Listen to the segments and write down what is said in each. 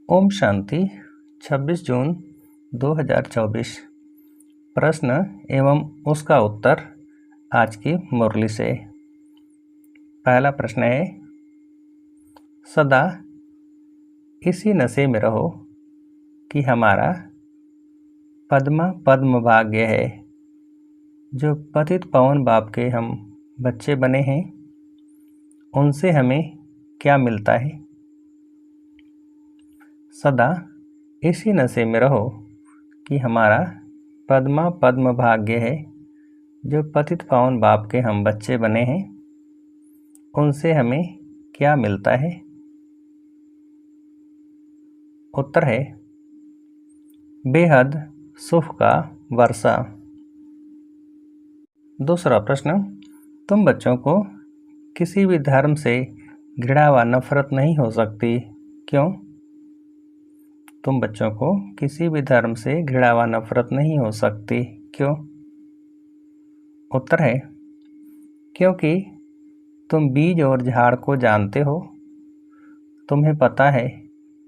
ओम शांति 26 जून 2024। प्रश्न एवं उसका उत्तर आज की मुरली से। पहला प्रश्न है, सदा इसी नशे में रहो कि हमारा पद्म भाग्य है। जो पतित पावन बाप के हम बच्चे बने हैं, उनसे हमें क्या मिलता है। सदा इसी नशे में रहो कि हमारा पद्म भाग्य है। जो पतित पावन बाप के हम बच्चे बने हैं, उनसे हमें क्या मिलता है। उत्तर है, बेहद सुख का वर्षा। दूसरा प्रश्न, तुम बच्चों को किसी भी धर्म से घृणा व नफरत नहीं हो सकती, क्यों। तुम बच्चों को किसी भी धर्म से घृणा व नफरत नहीं हो सकती, क्यों। उत्तर है, क्योंकि तुम बीज और झाड़ को जानते हो। तुम्हें पता है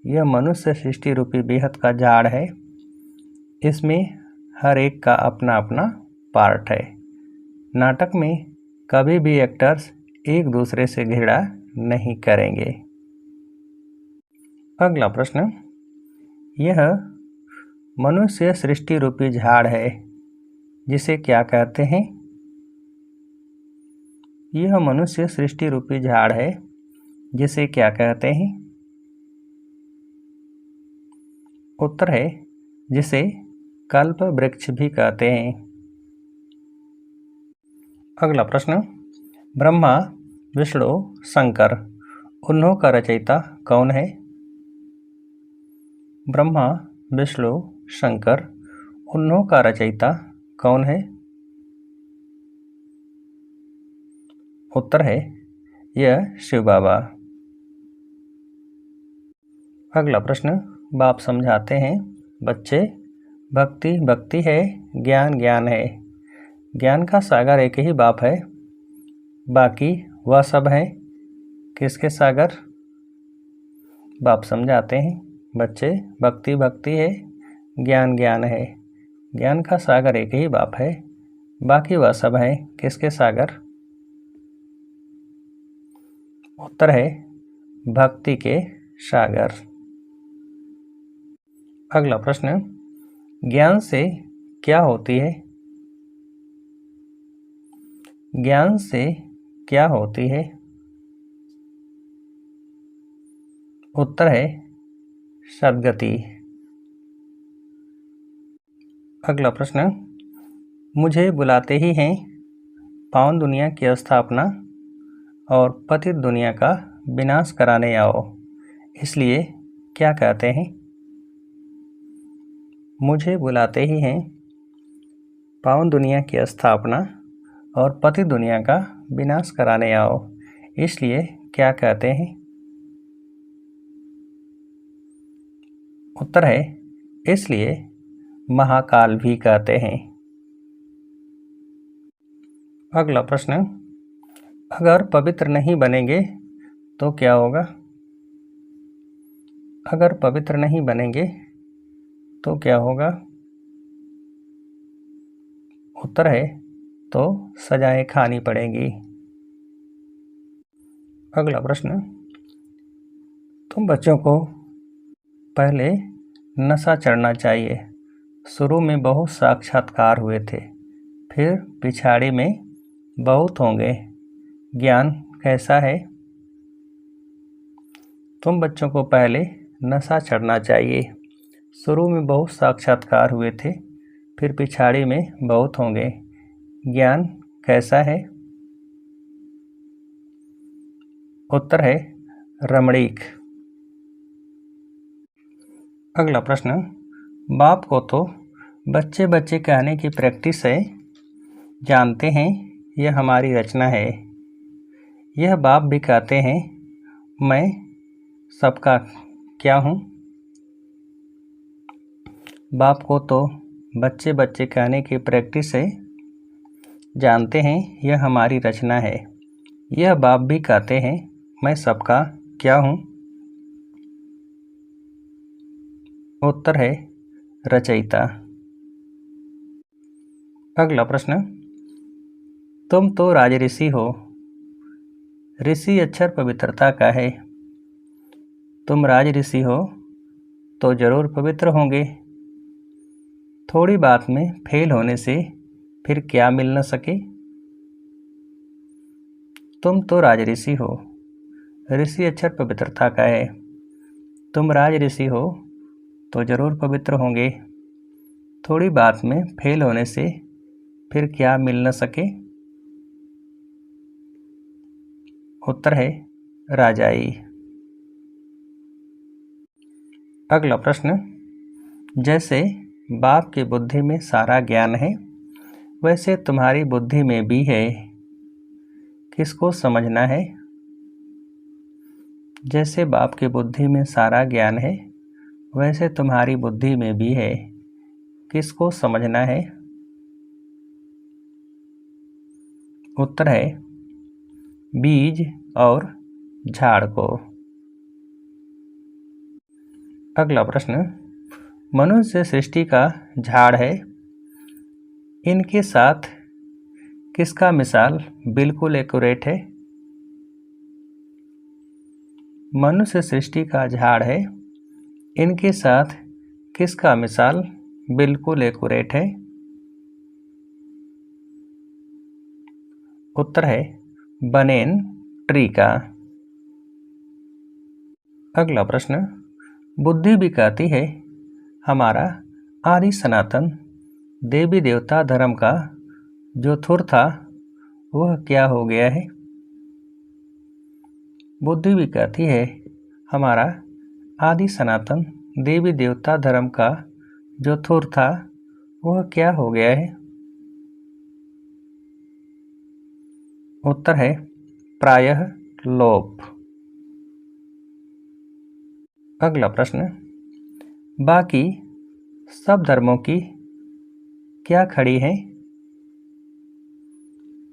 यह मनुष्य सृष्टि रूपी बेहद का झाड़ है। इसमें हर एक का अपना अपना पार्ट है। नाटक में कभी भी एक्टर्स एक दूसरे से घृणा नहीं करेंगे। अगला प्रश्न, यह मनुष्य सृष्टि रूपी झाड़ है, जिसे क्या कहते हैं। यह मनुष्य सृष्टि रूपी झाड़ है, जिसे क्या कहते हैं। उत्तर है, जिसे कल्प वृक्ष भी कहते हैं। अगला प्रश्न, ब्रह्मा विष्णु शंकर उन्हों का रचयिता कौन है। ब्रह्मा विष्णु शंकर उन्हों का रचयिता कौन है। उत्तर है, यह शिव बाबा। अगला प्रश्न, बाप समझाते हैं, बच्चे भक्ति भक्ति है, ज्ञान ज्ञान है। ज्ञान का सागर एक ही बाप है, बाकी वह सब है किसके सागर। बाप समझाते हैं, बच्चे भक्ति भक्ति है, ज्ञान ज्ञान है। ज्ञान का सागर एक ही बाप है, बाकी वह सब है किसके सागर। उत्तर है, भक्ति के सागर। अगला प्रश्न, ज्ञान से क्या होती है। ज्ञान से क्या होती है। उत्तर है, सद्गति। अगला प्रश्न, मुझे बुलाते ही हैं पावन दुनिया की स्थापना और पतित दुनिया का विनाश कराने आओ, इसलिए क्या कहते हैं। मुझे बुलाते ही हैं पावन दुनिया की स्थापना और पतित दुनिया का विनाश कराने आओ, इसलिए क्या कहते हैं। उत्तर है, इसलिए महाकाल भी कहते हैं। अगला प्रश्न, अगर पवित्र नहीं बनेंगे तो क्या होगा। अगर पवित्र नहीं बनेंगे तो क्या होगा। उत्तर है, तो सजाएं खानी पड़ेंगी। अगला प्रश्न, तुम बच्चों को पहले नशा चढ़ना चाहिए। शुरू में बहुत साक्षात्कार हुए थे, फिर पिछाड़ी में बहुत होंगे। ज्ञान कैसा है। तुम बच्चों को पहले नशा चढ़ना चाहिए। शुरू में बहुत साक्षात्कार हुए थे, फिर पिछाड़ी में बहुत होंगे। ज्ञान कैसा है। उत्तर है, रमणीक। अगला प्रश्न, बाप को तो बच्चे बच्चे कहने की प्रैक्टिस है। जानते हैं यह हमारी रचना है। यह बाप भी कहते हैं, मैं सबका क्या हूँ। बाप को तो बच्चे बच्चे कहने की प्रैक्टिस है। जानते हैं यह हमारी रचना है। यह बाप भी कहते हैं, मैं सबका क्या हूँ। उत्तर है रचयिता। अगला प्रश्न, तुम तो राजऋषि हो। ऋषि अक्षर पवित्रता का है। तुम राजऋषि हो तो जरूर पवित्र होंगे। थोड़ी बात में फेल होने से फिर क्या मिल न सके। तुम तो राजऋषि हो। ऋषि अक्षर पवित्रता का है। तुम राजऋषि हो तो जरूर पवित्र होंगे। थोड़ी बात में फेल होने से फिर क्या मिल न सके। उत्तर है राजाई। अगला प्रश्न, जैसे बाप की बुद्धि में सारा ज्ञान है वैसे तुम्हारी बुद्धि में भी है। किसको समझना है। जैसे बाप की बुद्धि में सारा ज्ञान है वैसे तुम्हारी बुद्धि में भी है। किसको समझना है। उत्तर है बीज और झाड़ को। अगला प्रश्न, मनुष्य सृष्टि का झाड़ है। इनके साथ किसका मिसाल बिल्कुल एक्यूरेट है। मनुष्य सृष्टि का झाड़ है। इनके साथ किसका मिसाल बिल्कुल एक्यूरेट है। उत्तर है बनेन ट्री का। अगला प्रश्न, बुद्धि भी कहती है हमारा आदि सनातन देवी देवता धर्म का जो थुर था वह क्या हो गया है। बुद्धि भी कहती है हमारा आदि सनातन देवी देवता धर्म का जो थुर था वह क्या हो गया है। उत्तर है प्रायः लोप। अगला प्रश्न, बाकी सब धर्मों की क्या खड़ी है।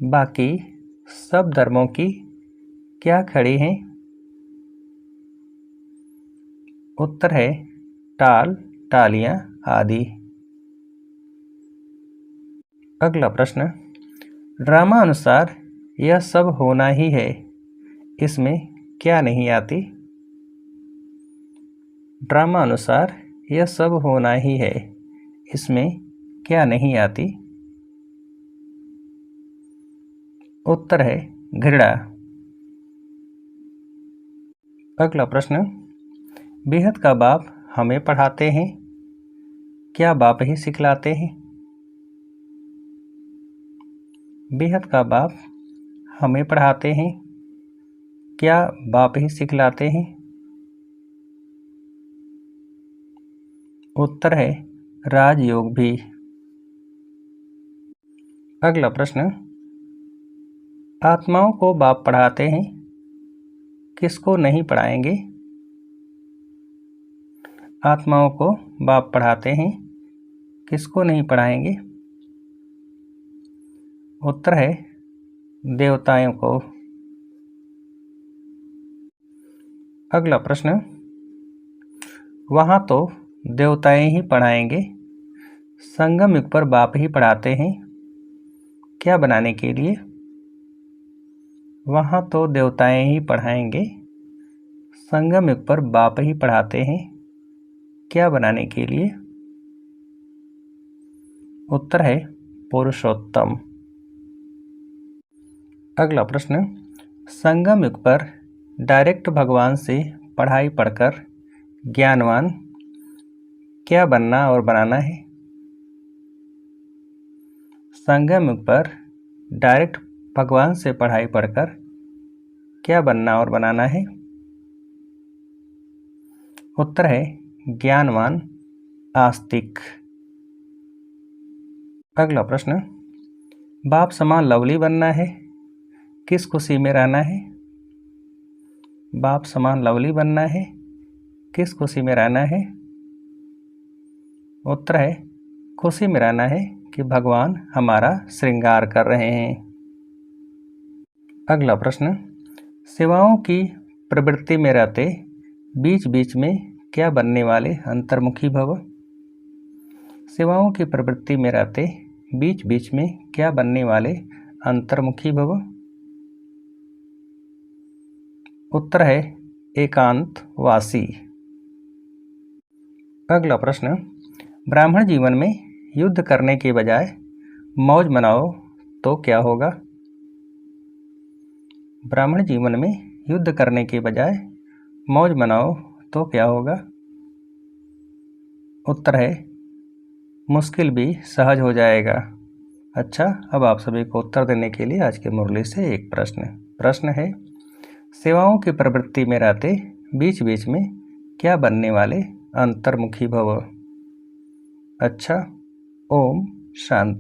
बाकी सब धर्मों की क्या खड़ी हैं। उत्तर है टाल टालियां आदि। अगला प्रश्न, ड्रामा अनुसार यह सब होना ही है इसमें क्या नहीं आती। ड्रामा अनुसार यह सब होना ही है इसमें क्या नहीं आती। उत्तर है घृणा। अगला प्रश्न, बेहद का बाप हमें पढ़ाते हैं क्या बाप ही सिखलाते हैं। बेहद का बाप हमें पढ़ाते हैं क्या बाप ही सिखलाते हैं। उत्तर है राजयोग भी। अगला प्रश्न, आत्माओं को बाप पढ़ाते हैं किसको नहीं पढ़ाएंगे। आत्माओं को बाप पढ़ाते हैं किसको नहीं पढ़ाएंगे। उत्तर है देवताओं को। अगला प्रश्न, वहाँ तो देवताएं ही पढ़ाएंगे संगम युग पर बाप ही पढ़ाते हैं क्या बनाने के लिए। वहाँ तो देवताएं ही पढ़ाएंगे संगम युग पर बाप ही पढ़ाते हैं क्या बनाने के लिए। उत्तर है पुरुषोत्तम। अगला प्रश्न, संगम युग पर डायरेक्ट भगवान से पढ़ाई पढ़कर ज्ञानवान क्या बनना और बनाना है। संगम युग पर डायरेक्ट भगवान से पढ़ाई पढ़कर क्या बनना और बनाना है। उत्तर है ज्ञानवान आस्तिक। अगला प्रश्न, बाप समान लवली बनना है किस खुशी में रहना है। बाप समान लवली बनना है किस खुशी में रहना है। उत्तर है खुशी में रहना है कि भगवान हमारा श्रृंगार कर रहे हैं। अगला प्रश्न, सेवाओं की प्रवृत्ति में रहते बीच बीच में क्या बनने वाले अंतर्मुखी भव। सेवाओं की प्रवृत्ति में रहते बीच बीच में क्या बनने वाले अंतर्मुखी भव। उत्तर है एकांतवासी। अगला प्रश्न, ब्राह्मण जीवन में युद्ध करने के बजाय मौज मनाओ तो क्या होगा। ब्राह्मण जीवन में युद्ध करने के बजाय मौज मनाओ तो क्या होगा। उत्तर है मुश्किल भी सहज हो जाएगा। अच्छा, अब आप सभी को उत्तर देने के लिए आज के मुरली से एक प्रश्न है, सेवाओं की प्रवृत्ति में रहते बीच बीच में क्या बनने वाले अंतर्मुखी भव। अच्छा, ओम शांति।